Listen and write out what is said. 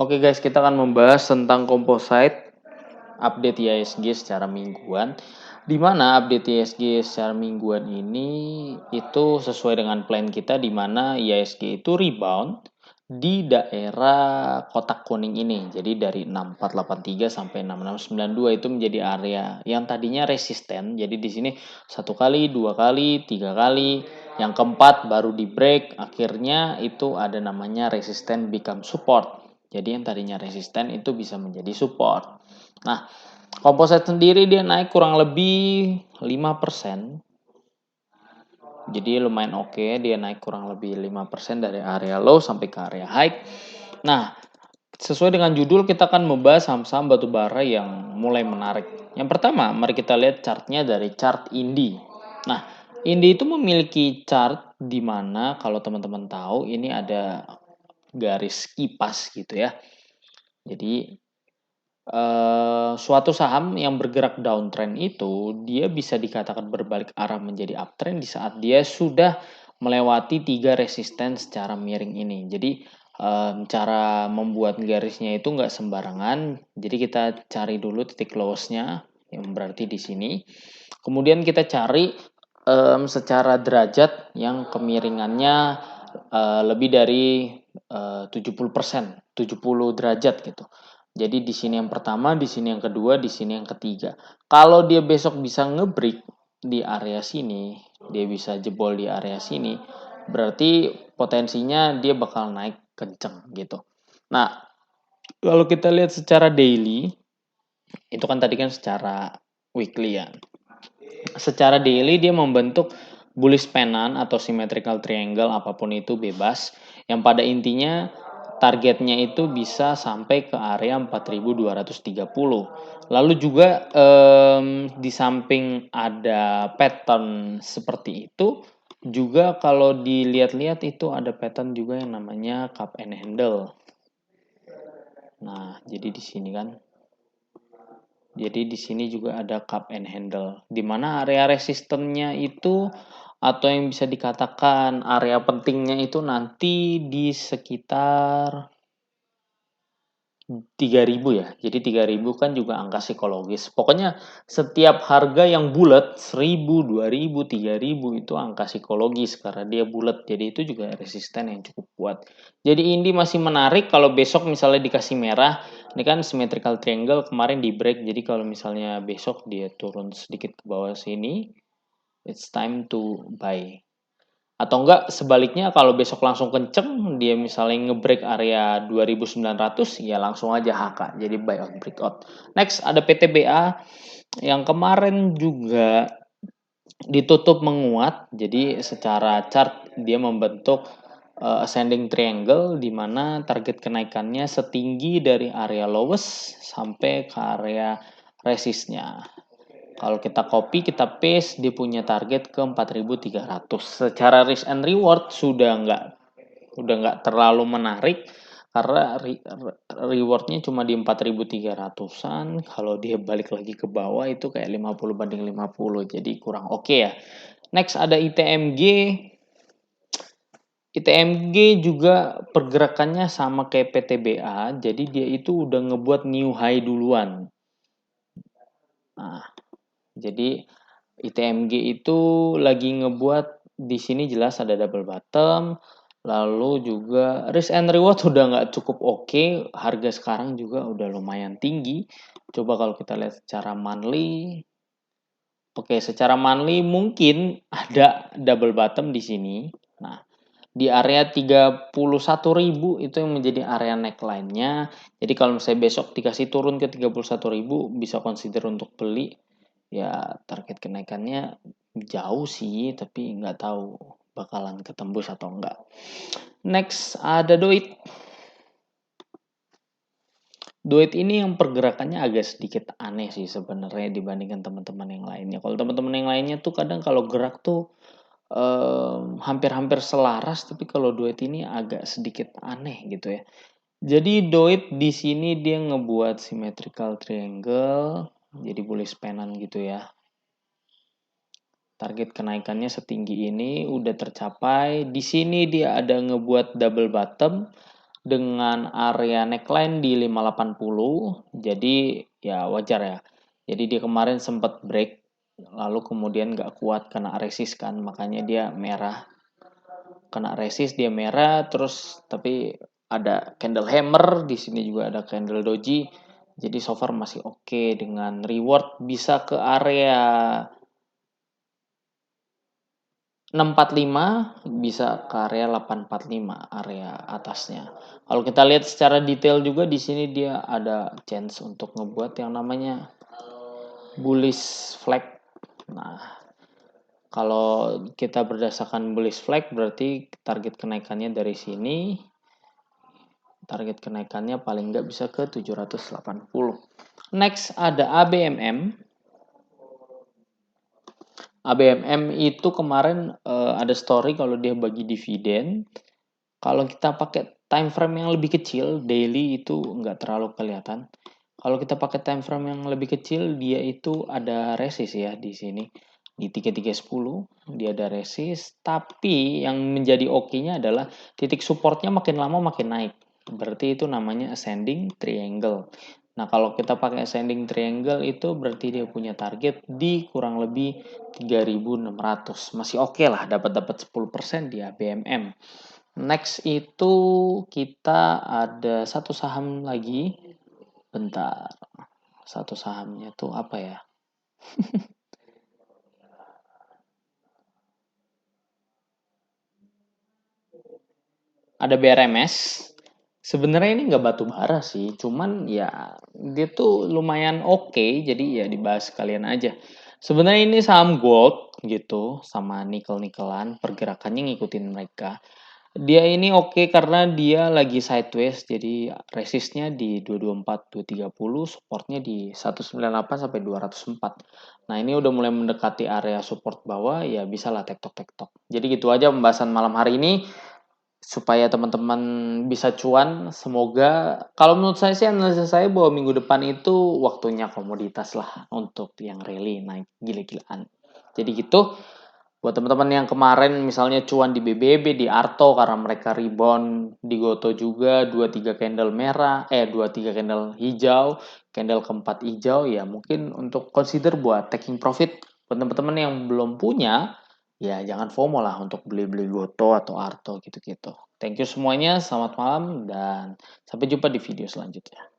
Oke guys, kita akan membahas tentang composite update IHSG secara mingguan. Di mana update IHSG secara mingguan ini itu sesuai dengan plan kita, di mana IHSG itu rebound di daerah kotak kuning ini. Jadi dari 6483 sampai 6692 itu menjadi area yang tadinya resisten. Jadi di sini satu kali, dua kali, tiga kali, yang keempat baru di break. Akhirnya itu ada namanya resisten become support. Jadi yang tadinya resisten itu bisa menjadi support. Nah, composite sendiri dia naik kurang lebih 5%. Jadi lumayan oke, dia naik kurang lebih 5% dari area low sampai ke area high. Nah, sesuai dengan judul kita akan membahas saham-saham batubara yang mulai menarik. Yang pertama, mari kita lihat chartnya dari chart Indi. Nah, Indi itu memiliki chart di mana kalau teman-teman tahu ini ada garis kipas gitu ya. Jadi suatu saham yang bergerak downtrend itu dia bisa dikatakan berbalik arah menjadi uptrend di saat dia sudah melewati 3 resisten secara miring ini. Jadi cara membuat garisnya itu nggak sembarangan. Jadi kita cari dulu titik lowest-nya yang berarti di sini. Kemudian kita cari secara derajat yang kemiringannya lebih dari 70%, 70 derajat gitu. Jadi di sini yang pertama, di sini yang kedua, di sini yang ketiga. Kalau dia besok bisa ngebreak di area sini, dia bisa jebol di area sini, berarti potensinya dia bakal naik kenceng gitu. Nah, kalau kita lihat secara daily, itu kan tadi kan secara weekly ya. Secara daily dia membentuk bullish pennant atau symmetrical triangle, apapun itu bebas, yang pada intinya targetnya itu bisa sampai ke area 4230. Lalu juga di samping ada pattern seperti itu, juga kalau dilihat-lihat itu ada pattern juga yang namanya cup and handle. Nah, jadi di sini kan. Jadi di sini juga ada cup and handle, di mana area resistennya itu atau yang bisa dikatakan area pentingnya itu nanti di sekitar 3000 ya. Jadi 3000 kan juga angka psikologis. Pokoknya setiap harga yang bulat 1000, 2000, 3000 itu angka psikologis karena dia bulat. Jadi itu juga resisten yang cukup kuat. Jadi ini masih menarik kalau besok misalnya dikasih merah. Ini kan symmetrical triangle kemarin di break. Jadi kalau misalnya besok dia turun sedikit ke bawah sini, it's time to buy. Atau enggak sebaliknya kalau besok langsung kenceng dia misalnya ngebreak area 2900 ya langsung aja HK jadi buy on breakout. Next ada PTBA yang kemarin juga ditutup menguat, jadi secara chart dia membentuk ascending triangle di mana target kenaikannya setinggi dari area lowest sampai ke area resistnya. Kalau kita copy, kita paste, dia punya target ke 4.300. Secara risk and reward udah nggak terlalu menarik karena rewardnya cuma di 4.300-an. Kalau dia balik lagi ke bawah itu kayak 50/50, jadi kurang oke ya. Next ada ITMG. ITMG juga pergerakannya sama kayak PTBA, jadi dia itu udah ngebuat new high duluan. Nah, jadi ITMG itu lagi ngebuat di sini jelas ada double bottom, lalu juga risk and reward udah nggak cukup oke, harga sekarang juga udah lumayan tinggi. Coba kalau kita lihat secara monthly, oke secara monthly mungkin ada double bottom di sini. Nah, di area 31.000 itu yang menjadi area neckline-nya. Jadi kalau misalnya besok dikasih turun ke 31.000 bisa consider untuk beli. Ya target kenaikannya jauh sih, tapi nggak tahu bakalan ketembus atau enggak. Next ada Doit. Doit ini yang pergerakannya agak sedikit aneh sih sebenarnya dibandingkan teman-teman yang lainnya. Kalau teman-teman yang lainnya tuh kadang kalau gerak tuh hampir-hampir selaras, tapi kalau Doit ini agak sedikit aneh gitu ya. Jadi Doit di sini dia ngebuat symmetrical triangle, jadi bullish pennant gitu ya. Target kenaikannya setinggi ini udah tercapai. Di sini dia ada ngebuat double bottom. dengan area neckline di 580, jadi ya wajar ya. Jadi dia kemarin sempat break, lalu kemudian nggak kuat kena resist kan, makanya dia merah. Kena resist dia merah, terus tapi ada candle hammer, di sini juga ada candle doji. Jadi so far masih oke, dengan reward bisa ke area 645, bisa ke area 845, area atasnya. Kalau kita lihat secara detail juga di sini dia ada chance untuk ngebuat yang namanya bullish flag. Nah, kalau kita berdasarkan bullish flag berarti target kenaikannya dari sini, target kenaikannya paling nggak bisa ke 780. Next ada ABMM. ABMM itu kemarin ada story kalau dia bagi dividen. Kalau kita pakai time frame yang lebih kecil, daily itu nggak terlalu kelihatan. Kalau kita pakai time frame yang lebih kecil, dia itu ada resist ya di sini. Di 3310 dia ada resist, tapi yang menjadi oke-nya adalah titik supportnya makin lama makin naik. Berarti itu namanya ascending triangle. Nah, kalau kita pakai ascending triangle itu berarti dia punya target di kurang lebih 3600. Masih oke lah, dapat 10% di ABMM. Next itu kita ada satu saham lagi. Bentar. Satu sahamnya tuh apa ya? Ada BRMS. Sebenarnya ini nggak batu bara sih, cuman ya dia tuh lumayan oke, jadi ya dibahas kalian aja. Sebenarnya ini saham gold gitu, sama nikel-nikelan, pergerakannya ngikutin mereka. Dia ini oke karena dia lagi sideways, jadi resistnya di 224, 230, supportnya di 198 sampai 204. Nah, ini udah mulai mendekati area support bawah, ya bisa lah tektok-tektok. Jadi gitu aja pembahasan malam hari ini supaya teman-teman bisa cuan. Semoga, kalau menurut saya sih analisa saya bahwa minggu depan itu waktunya komoditas lah untuk yang rally naik gila-gilaan. Jadi gitu. Buat teman-teman yang kemarin misalnya cuan di BBB, di Arto karena mereka rebound, di Goto juga 2-3 candle merah, 2-3 candle hijau, candle keempat hijau, ya mungkin untuk consider buat taking profit. Buat teman-teman yang belum punya, ya jangan FOMO lah untuk beli-beli Goto atau Arto gitu-gitu. Thank you semuanya, selamat malam dan sampai jumpa di video selanjutnya.